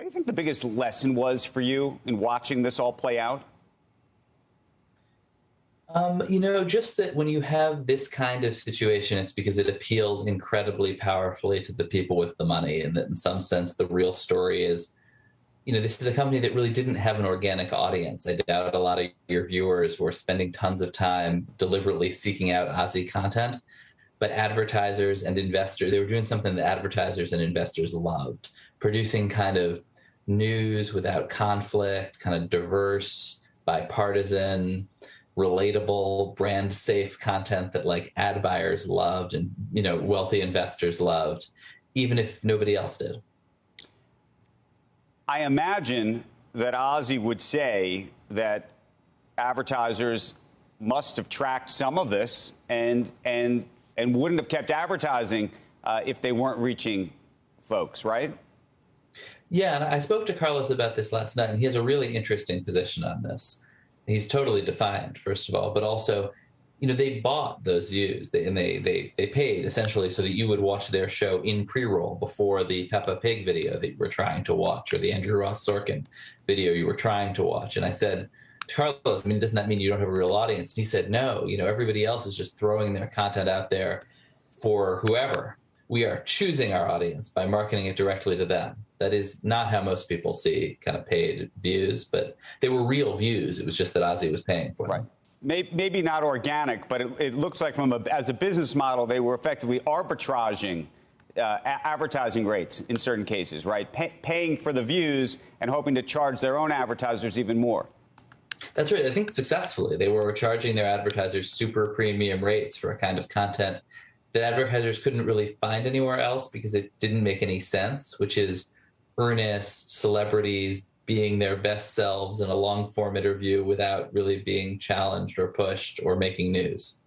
do you think the biggest lesson was for you in watching this all play out? Just that when you have this kind of situation, it's because it appeals incredibly powerfully to the people with the money. And that in some sense, the real story is, this is a company that really didn't have an organic audience. I doubt a lot of your viewers were spending tons of time deliberately seeking out Ozy content. But advertisers and investors, they were doing something that advertisers and investors loved, producing kind of news without conflict, kind of diverse, bipartisan, relatable, brand safe content that like ad buyers loved and, wealthy investors loved, even if nobody else did. I imagine that Ozy would say that advertisers must have tracked some of this and wouldn't have kept advertising if they weren't reaching folks, right? Yeah, and I spoke to Carlos about this last night, and he has a really interesting position on this. He's totally defiant, first of all, but also, they bought those views they paid essentially so that you would watch their show in pre-roll before the Peppa Pig video that you were trying to watch or the Andrew Ross Sorkin video you were trying to watch. And I said, Carlos, doesn't that mean you don't have a real audience? And he said, no, everybody else is just throwing their content out there for whoever. We are choosing our audience by marketing it directly to them. That is not how most people see kind of paid views, but they were real views. It was just that Ozy was paying for them. Right. Maybe not organic, but it looks like as a business model, they were effectively arbitraging advertising rates in certain cases, right? Paying for the views and hoping to charge their own advertisers even more. That's right. I think successfully. They were charging their advertisers super premium rates for a kind of content that advertisers couldn't really find anywhere else because it didn't make any sense, which is earnest celebrities being their best selves in a long-form interview without really being challenged or pushed or making news.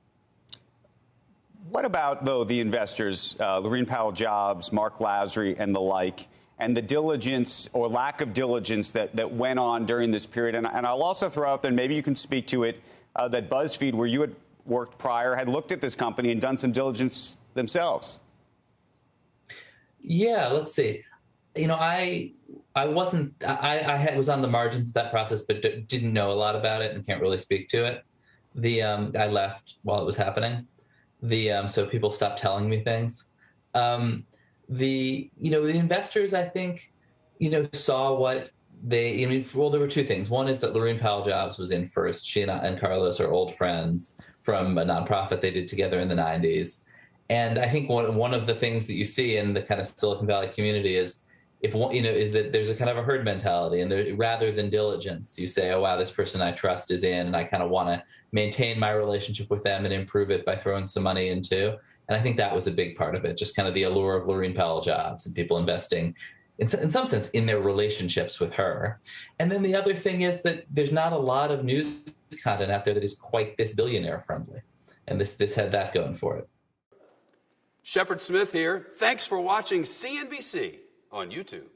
What about, though, the investors, Laurene Powell Jobs, Mark Lazarus, and the like, and the diligence or lack of diligence that went on during this period? And I'll also throw out there, maybe you can speak to it, that BuzzFeed, where you had worked prior, had looked at this company and done some diligence themselves. Yeah, let's see. I was on the margins of that process, but didn't know a lot about it and can't really speak to it. I left while it was happening. So people stopped telling me things. The investors, I think, saw what there were two things. One is that Laurene Powell Jobs was in first. She and Carlos are old friends from a nonprofit they did together in the 90s. And I think one of the things that you see in the kind of Silicon Valley community is is that there's a kind of a herd mentality, and rather than diligence, you say, oh, wow, this person I trust is in, and I kind of want to maintain my relationship with them and improve it by throwing some money in too. And I think that was a big part of it, just kind of the allure of Laurene Powell Jobs and people investing in some sense in their relationships with her. And then the other thing is that there's not a lot of news content out there that is quite this billionaire friendly. And this had that going for it. Shepard Smith here. Thanks for watching CNBC on YouTube.